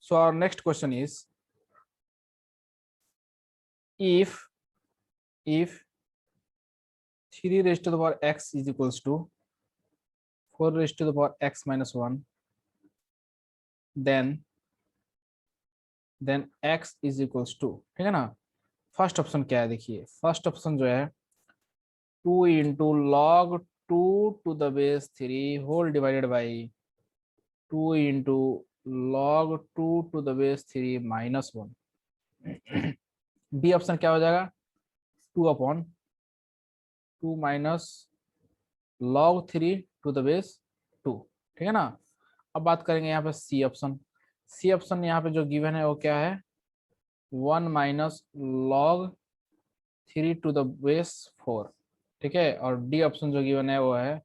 So our next question is, if 3 raised to the power x is equals to 4 raised to the power x minus 1, then x is equals to, ठीक है ना। First option क्या है, देखिए first option जो है 2 into log 2 to the base 3 whole divided by 2 into log 2 to the base 3 minus 1। B option क्या हो जाएगा, 2 upon 2 minus log 3 to the base 2, ठीक है ना। अब बात करेंगे यहाँ पे सी ऑप्शन। सी ऑप्शन यहाँ पे जो गिवन है वो क्या है, 1 minus log 3 to the base 4, ठीक है। और डी ऑप्शन जो गिवन है वो है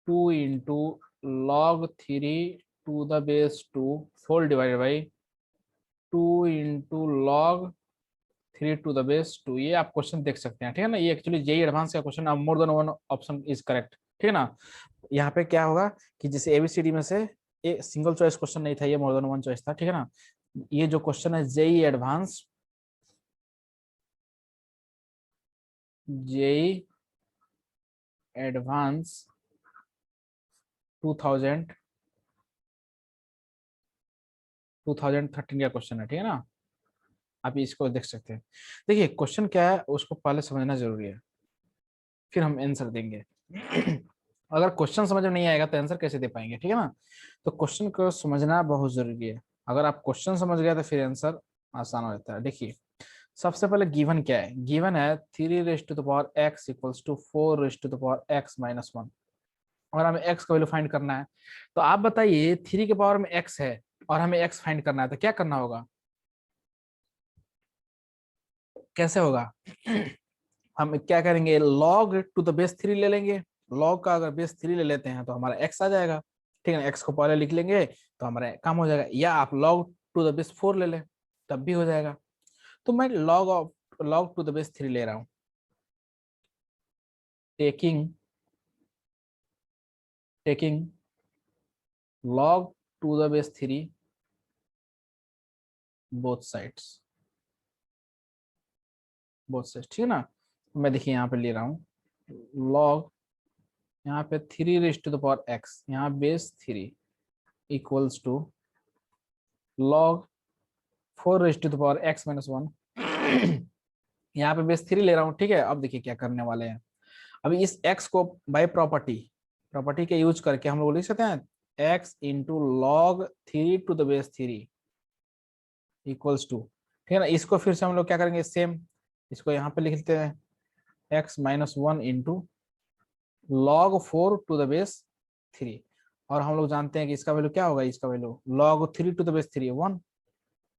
2 into log 3 to the base 2 whole divided by 2 into log 3 to the base 2। ये आप क्वेश्चन देख सकते हैं, ठीक है ना। ये एक्चुअली जेई एडवांस का क्वेश्चन, अब more than one option is correct, ठीक है ना। यहाँ पे क्या होगा कि जैसे एबीसीडी में से ये सिंगल चॉइस क्वेश्चन नहीं था, ये मोर देन वन चॉइस था, ठीक है ना। ये जो क्वेश्चन है जेई एडवांस 2013 का क्वेश्चन है, ठीक है ना। आप इसको देख सकते हैं। देखिए क्वेश्चन क्या है उसको पहले समझना जरूरी है, फिर हम आंसर देंगे। अगर क्वेश्चन समझ में नहीं आएगा तो आंसर कैसे दे पाएंगे, ठीक है ना। तो क्वेश्चन को समझना बहुत जरूरी है। अगर आप क्वेश्चन समझ गए तो फिर आंसर आसान हो जाता है। देखिए सबसे पहले गिवन क्या है, गिवन है 3 raise to the power x equals to 4 raise to the power x minus 1। और हमें x का वैल्यू फाइंड करना है, तो आप बताइए 3 के पावर में x है और हमें x फाइंड करना है, तो क्या करना होगा, कैसे होगा। हम क्या करेंगे, log टू द बेस 3 ले लेंगे। log का अगर बेस 3 ले लेते हैं तो हमारा x आ जाएगा, ठीक है ना। x को पहले लिख लेंगे तो हमारा काम हो जाएगा। या आप log टू द बेस 4 ले लें तब भी हो जाएगा। तो मैं log टू द बेस 3 ले रहा हूं, taking log to the base 3 both sides, ठीक है ना। मैं देखिए यहाँ पे ले रहा हूँ log, यहाँ पे 3 raise to the power x, यहाँ base 3 equals to log 4 raise to the power x minus 1। यहाँ पे बेस 3 ले रहा हूँ, ठीक है। अब देखिए क्या करने वाले हैं, अभी इस x को बाय प्रॉपर्टी के यूज करके हम लोग लिख सकते हैं x into log 3 to the base 3 equals to, ठीक है ना। इसको फिर से हम लोग क्या करेंगे, सेम इसको यहाँ पे लिख लेते हैं x minus 1 into log 4 to the base 3। और हम लोग जानते हैं कि इसका वैल्यू क्या होगा, इसका value log 3 to the base 3 1,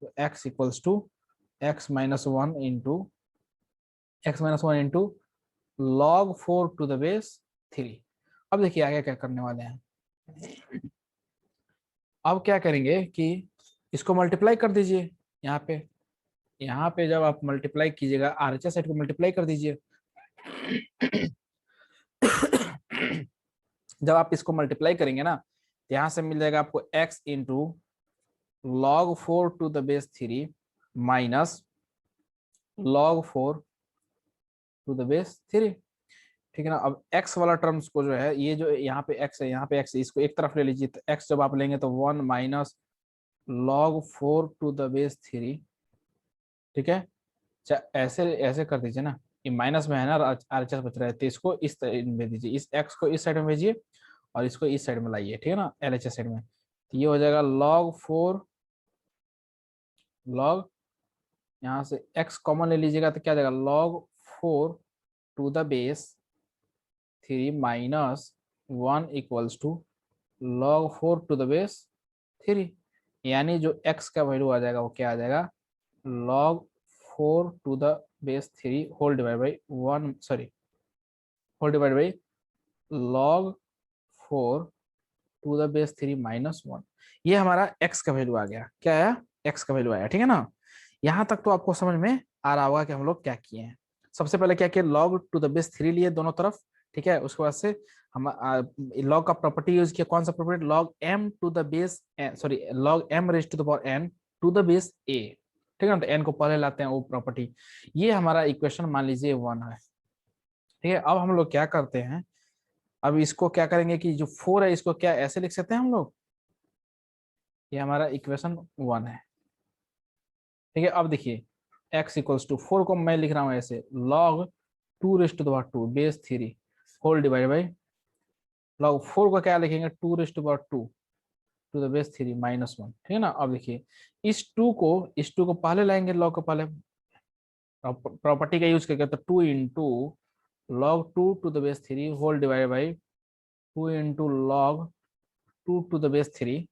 तो x equals to x minus 1 into log 4 to the base 3। अब देखिए आगे क्या करने वाले हैं, अब क्या करेंगे कि इसको मल्टीप्लाई कर दीजिए। यहाँ पे जब आप मल्टीप्लाई कीजिएगा आरएचएस साइड को मल्टीप्लाई कर दीजिए। जब आप इसको मल्टीप्लाई करेंगे ना तो यहाँ से मिल जाएगा आपको x into log 4 to the base 3 minus log 4 to the base 3, ठीक है ना। अब x वाला टर्म्स को जो है, ये जो यहाँ पे x है, यहाँ पे x है, इसको एक तरफ ले लीजिए। तो x जब आप लेंगे तो 1 minus log 4 to the base 3, ठीक है। ऐसे ऐसे कर दीजिए ना, ये माइनस में है ना, आरएचएस बच रहा है, तो इसको इस साइड में भेजिए, इस x को इस साइड में भेजिए और इसको इस साइड में लाइए, ठीक है ना, एलएचएस साइड में। तो ये हो जाएगा log 4 log, यहाँ से x कॉमन ले लीजिएगा तो क्या आ जाएगा log 4 to the base 3 minus 1 equals to log 4 to the base 3। यानी जो x का वैल्यू आ जाएगा वो क्या आ जाएगा, log 4 to the base 3 whole divide by 1, sorry whole divide by log 4 to the base 3 minus 1। ये हमारा x का वैल्यू आ गया, क्या आया, x का वैल्यू आया, ठीक है ना। यहाँ तक तो आपको समझ में आ रहा होगा कि हम लोग क्या किए हैं। सबसे पहले क्या किया, log टू द बेस 3 लिए दोनों तरफ, ठीक है। उसके बाद से हम लॉग का प्रॉपर्टी यूज किया, कौन सा property, log M to the base, sorry log M raise to the power N to the base A, ठीक है ना, तो एन को पहले लाते हैं वो प्रॉपर्टी। ये हमारा इक्वेशन मान लीजिए 1 है, ठीक है। अब हम लोग क्या करते हैं, अब इसको क्या करेंगे कि जो 4 है इसको क्या ऐसे लिख सकते हैं हम लोग, ये हमारा इक्वेशन 1 है, ठीक है। अब देखिए x इक्वल्स टू 4 को मैं लिख रहा हूँ ऐसे, log 2 raise to the power 2 base 3 whole divide by, log 4 को क्या लिखेंगे, 2 raise to the power 2 to the base 3 -1, ठीक है ना। अब देखिए इस 2 को पहले लाएंगे, log को पहले प्रॉपर्टी का यूज करके, तो 2 into log 2 to the base 3 whole divide by 2 into log 2 to the base 3,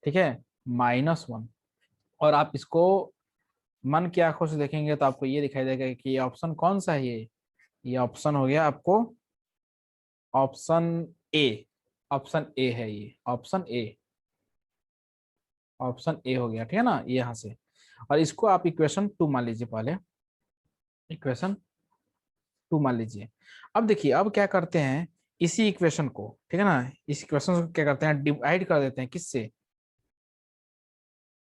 ठीक है, -1। और आप इसको मन की आंखों से देखेंगे तो आपको ये दिखाई देगा कि ये ऑप्शन कौन सा है, ये ऑप्शन हो गया आपको ऑप्शन ए, ऑप्शन ए है ये, ऑप्शन ए, ऑप्शन ए हो गया, ठीक है ना, ये यहाँ से। और इसको आप इक्वेशन 2 मान लीजिए, पहले इक्वेशन 2 मान लीजिए। अब देखिए अब क्या करते हैं, इसी इक्वेशन को, ठीक है ना, इस इक्वेशन को क्या करते हैं, डिवाइड कर देते हैं, किससे,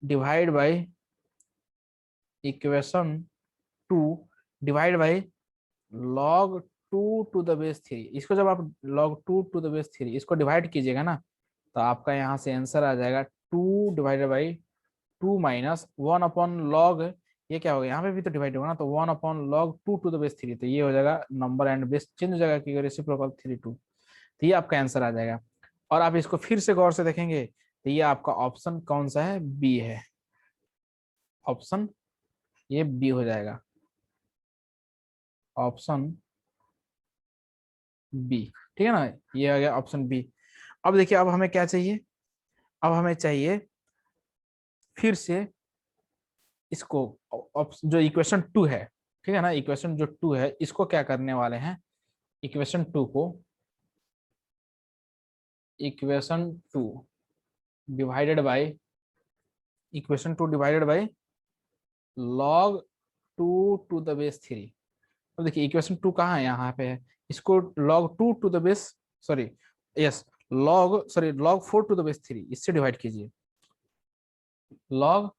divide by equation 2 divide by log 2 to the base 3। इसको जब आप log 2 टू द बेस 3 इसको डिवाइड कीजिएगा ना, तो आपका यहाँ से आंसर आ जाएगा 2 divided by 2 minus 1 upon log, ये क्या होगा, यहाँ पे भी तो डिवाइड होगा ना, तो 1 upon log 2 to the base 3, तो ये हो जाएगा नंबर एंड बेस चेंज हो जाएगा कि रेसिप्रोकल 3 2, तो ये आपका आंसर आ जाएगा। और आप इसको फिर से गौर से देखेंगे तो ये आपका ऑप्शन कौन सा है, बी है, ऑप्शन ये बी हो जाएगा, ऑप्शन बी, ठीक है ना, ये आ गया ऑप्शन बी। अब देखिए अब हमें क्या चाहिए, अब हमें चाहिए फिर से इसको जो इक्वेशन 2 है, ठीक है ना, इक्वेशन जो 2 है इसको क्या करने वाले हैं, इक्वेशन 2 को, equation 2 divided by, equation 2 divided by log 2 to the base 3। अब देखिए इक्वेशन 2 कहाँ है, यहाँ पे है, इसको log 2 to the base, sorry yes, log 4 to the base 3 इससे डिवाइड कीजिए, log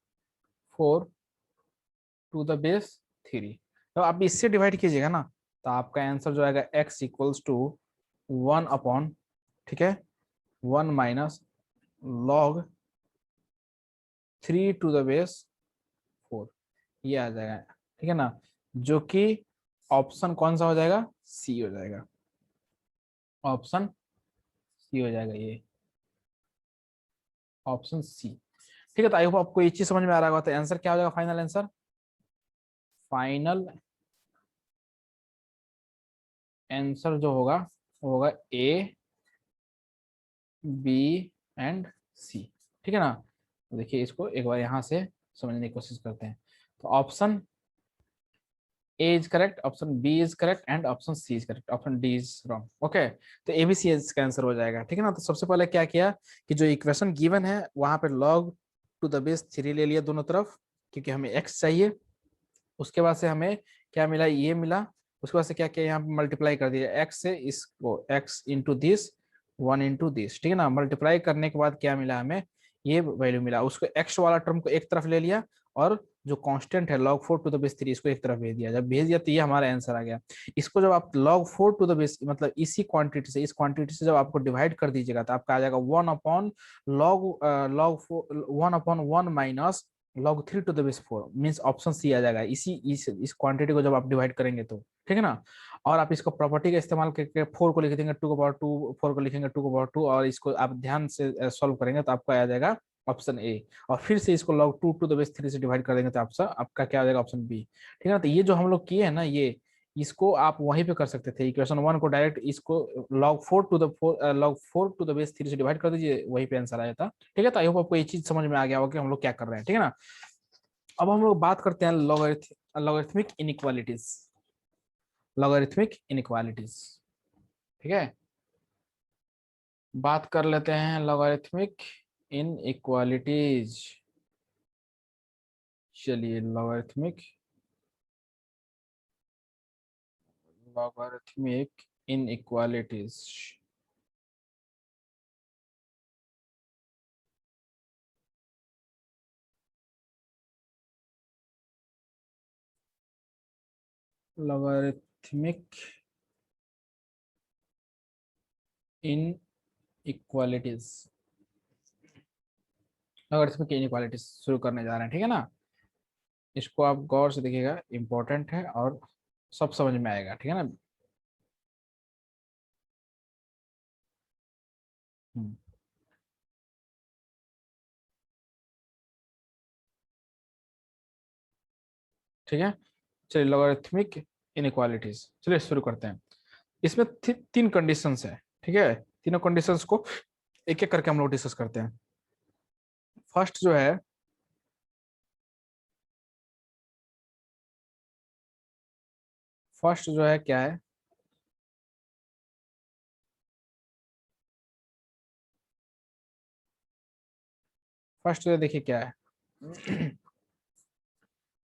4 टू द बेस 3, तो आप इससे डिवाइड कीजिएगा ना, तो आपका आंसर जो आएगा x इक्वल्स टू 1 अपॉन, ठीक है, 1 minus log 3 to the base 4, ये आ जाएगा, ठीक है ना, जो कि ऑप्शन कौन सा हो जाएगा, सी हो जाएगा, ऑप्शन सी हो जाएगा, ये ऑप्शन सी, ठीक है। तो आई होप आपको ये चीज समझ में आ रहा होगा, तो आंसर क्या हो जाएगा, फाइनल आंसर, फाइनल आंसर जो होगा वो होगा ए, बी एंड सी, ठीक है ना। तो देखिए इसको एक बार यहाँ से समझने की कोशिश करते हैं, तो option A is correct, option B is correct and option C is correct, option D is wrong, okay. तो ए बी सी इसका आंसर हो जाएगा, ठीक है ना। तो सबसे पहले क्या किया कि जो इक्वेशन गिवन है वहां पे log टू द बेस 3 ले लिया दोनों तरफ, क्योंकि हमें x चाहिए। उसके बाद से हमें क्या मिला, ये मिला। उसके बाद से क्या किया, यहाँ पे मल्टीप्लाई कर दिया x से इसको, x into this 1 into this, ठीक है ना। मल्टीप्लाई करने के बाद क्या मिला हमें, ये वैल्यू मिला। उसको x वाला टर्म को एक तरफ ले लिया और जो कांस्टेंट है log 4 टू द बेस 3 इसको एक तरफ भेज दिया। जब भेज दिया तो ये हमारा आंसर आ गया। इसको जब आप log 4 टू द बेस मतलब इसी क्वांटिटी से, इस क्वांटिटी से जब आपको डिवाइड कर दीजिएगा तो आपका आ जाएगा 1 upon log 4, 1 upon 1 minus log 3 to the base 4, means option C आ जाएगा इसी इस क्वांटिटी को जब आप डिवाइड करेंगे तो, ठीक है ना। और आप इसको प्रॉपर्टी का इस्तेमाल करके 4 को लिख देंगे 2 को पावर 2, 4 को लिखेंगे 2 को पावर 2, और इसको आप ध्यान से सॉल्व करेंगे तो आपको आ जाएगा ऑप्शन ए। और फिर से इसको log 2 टू द बेस 3 से डिवाइड कर देंगे तो आपका क्या आ जाएगा, ऑप्शन बी, ठीक है ना। तो ये जो हम लोग किए हैं ना, ये इसको आप वहीं पे कर सकते थे, इक्वेशन 1 को डायरेक्ट इसको log 4 टू द बेस 3 से डिवाइड कर दीजिए, वहीं पे आंसर आया था, ठीक है। तो आई होप आपको ये चीज समझ में आ गया होगा कि हम लोग क्या कर रहे हैं, ठीक है ना। अब हम लोग बात करते हैं लॉगरिथमिक इनइक्वालिटीज, लॉगरिथमिक इनइक्वालिटीज, ठीक है। बात कर लेते हैं लॉगरिथमिक इनइक्वालिटीज, चलिए लॉगरिथमिक इनइक्वालिटीज, लॉगरिथमिक इन इक्वालिटीज, लॉगरिथमिक इनइक्वालिटीज शुरू करने जा रहे हैं, ठीक है ना। इसको आप गौर से देखिएगा, इंपॉर्टेंट है और सब समझ में आएगा, ठीक है ना। हम्म, ठीक है। चलिए, लॉगरिथमिक इनइक्वालिटीज, चलिए शुरू करते हैं। इसमें तीन कंडीशंस है, ठीक है। तीनों कंडीशंस को एक एक करके हम लोग डिस्कस करते हैं। फर्स्ट जो है, फर्स्ट जो है क्या है, फर्स्ट जो देखिए क्या है।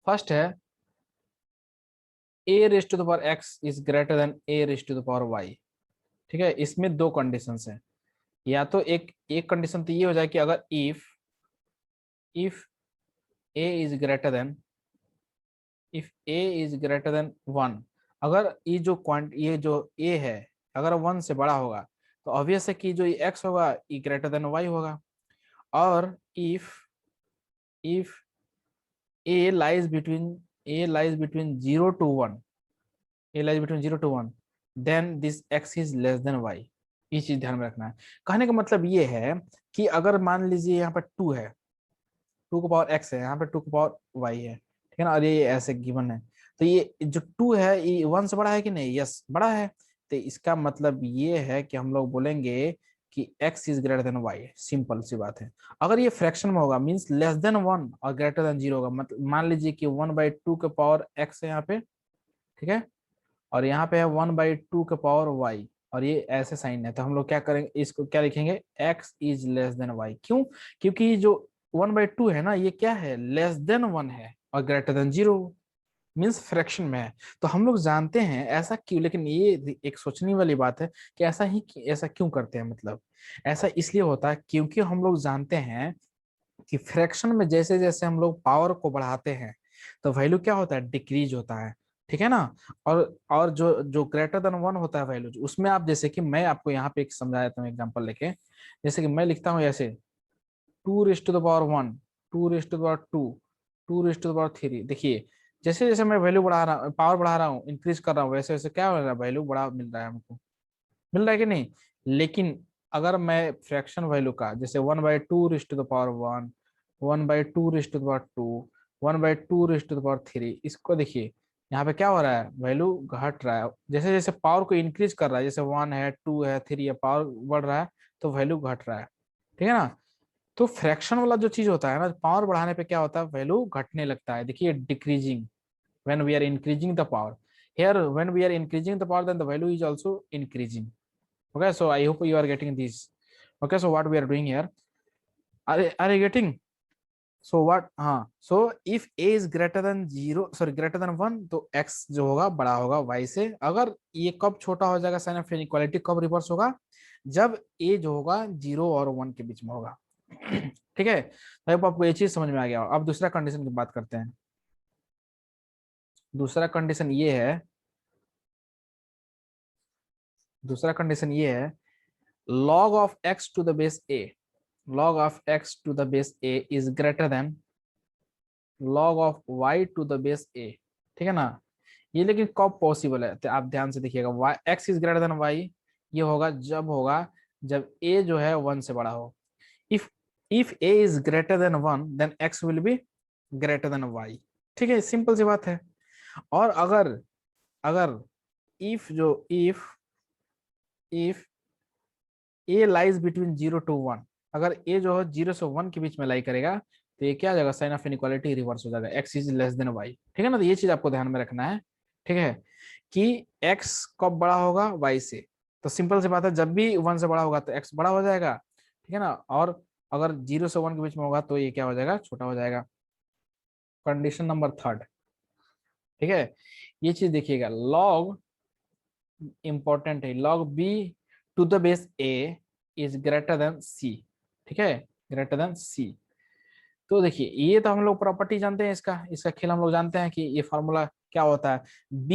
फर्स्ट है a raise to the power x is greater than a raise to the power y, ठीक है। इसमें दो कंडीशंस है। या तो एक कंडीशन तो ये हो जाए कि अगर if a is greater then, if a is greater than 1, अगर ये जो a है अगर 1 से बड़ा होगा तो ऑब्वियस है कि जो ये x होगा ये ग्रेटर देन y होगा। और if a lies between a lies between 0 to 1, a lies between 0 to 1, then this x is less than y। ये चीज ध्यान में रखना है। कहने का मतलब ये है कि अगर मान लीजिए यहाँ पर 2 है, 2 का पावर x है, यहाँ पे 2 का पावर y है, ठीक है ना, और ये ऐसे गिवन है। तो ये जो 2 है ये 1 से बड़ा है कि नहीं, यस बड़ा है। तो इसका मतलब ये है कि हम लोग बोलेंगे कि x is greater than y, simple सी बात है। अगर ये फ्रैक्शन में होगा मींस लेस देन 1 और ग्रेटर देन 0 होगा, मतलब मान लीजिए कि 1/2 के पावर x है यहाँ पे, ठीक है, और यहाँ पे है 1/2 के पावर y, और ये ऐसे साइन है, तो हम लोग क्या करेंगे, इसको क्या लिखेंगे, x is less then y। क्यों? क्योंकि ये जो 1/2 है ना, ये क्या है, लेस देन 1 है और ग्रेटर देन 0 मीन्स फ्रैक्शन में है। तो हम लोग जानते हैं ऐसा क्यों, लेकिन ये एक सोचने वाली बात है कि ऐसा क्यों करते हैं। मतलब ऐसा इसलिए होता है क्योंकि हम लोग जानते हैं कि फ्रैक्शन में जैसे जैसे हम लोग पावर को बढ़ाते हैं तो वैल्यू क्या होता है, डिक्रीज होता है, ठीक है ना। और जो जो ग्रेटर देन 1 होता है वैल्यू, उसमें आप जैसे कि मैं आपको यहाँ पे एक समझा देता हूँ एग्जांपल लेके। जैसे कि मैं लिखता हूँ ऐसे 2 raise to the power 1, 2 raise to the power 2, 2 raise to the power 3। देखिए जैसे जैसे मैं वैल्यू बढ़ा रहा पावर बढ़ा रहा हूँ, इंक्रीज कर रहा हूँ, वैसे वैसे क्या हो रहा है, वैल्यू बड़ा मिल रहा है हमको, मिल रहा है कि नहीं। लेकिन अगर मैं फ्रैक्शन वैल्यू का जैसे 1/2 raise to the power 1, 1/2 raise to the power 2, 1/2 raise to the power 3, इसको देखिए यहाँ पे क्या हो रहा है, वैल्यू घट रहा है। जैसे जैसे पावर को इंक्रीज कर रहा है, जैसे 1 है, 2 है, 3 है, पावर बढ़ रहा है तो वैल्यू घट रहा है, ठीक है ना। तो फ्रैक्शन वाला जो चीज होता है ना, पावर बढ़ाने पे क्या होता है, वैल्यू घटने लगता है। देखिए decreasing when we are increasing the power, here when we are increasing the power then the value is also increasing। Okay, so I hope you are getting this। Okay, so what we are doing here, are you getting? So what, हाँ, so if a is greater than 0, sorry greater than 1, तो x जो होगा बड़ा होगा y से। अगर ये कब छोटा हो जाएगा, साइन ऑफ इनइक्वालिटी कब रिवर्स होगा, जब a जो होगा 0 और 1 के बीच में होगा। ठीक है, तो अब आपको ये चीज समझ में आ गया। अब दूसरा कंडीशन की बात करते हैं। दूसरा कंडीशन ये है, दूसरा कंडीशन ये है, log of x to the base a, log of x to the base a is greater than log of y to the base a, ठीक है ना। ये लेकिन कब पॉसिबल है, तो आप ध्यान से देखिएगा, y x is greater than y, ये होगा जब a जो है 1 से बड़ा हो। If if a is greater than 1 then x will be greater than y, ठीक है, सिंपल सी बात है। और अगर अगर if A lies between 0 to 1, अगर ए जो है 0 से 1 के बीच में लाई करेगा तो ये क्या हो जाएगा, साइन ऑफ इनइक्वालिटी रिवर्स हो जाएगा, x is less than y, ठीक है ना। तो ये चीज आपको ध्यान में रखना है, ठीक है, कि एक्स कब बड़ा होगा, वाई से। तो सिंपल सी बात है, जब भी 1 से बड़ा होगा तो एक्स बड़ा हो जाएगा, ठीक है ना। और अगर 0 से 1 के बीच में होगा तो ये क्या हो जाएगा, छोटा हो जाएगा। कंडीशन नंबर थर्ड, ठीक है, ये चीज देखिएगा, लॉग इंपॉर्टेंट है, log B to the base A is greater than C, ठीक है, ग्रेटर देन सी। तो देखिए ये तो हम लोग प्रॉपर्टी जानते हैं, इसका इसका खेल हम लोग जानते हैं कि ये फॉर्मूला क्या होता है, बी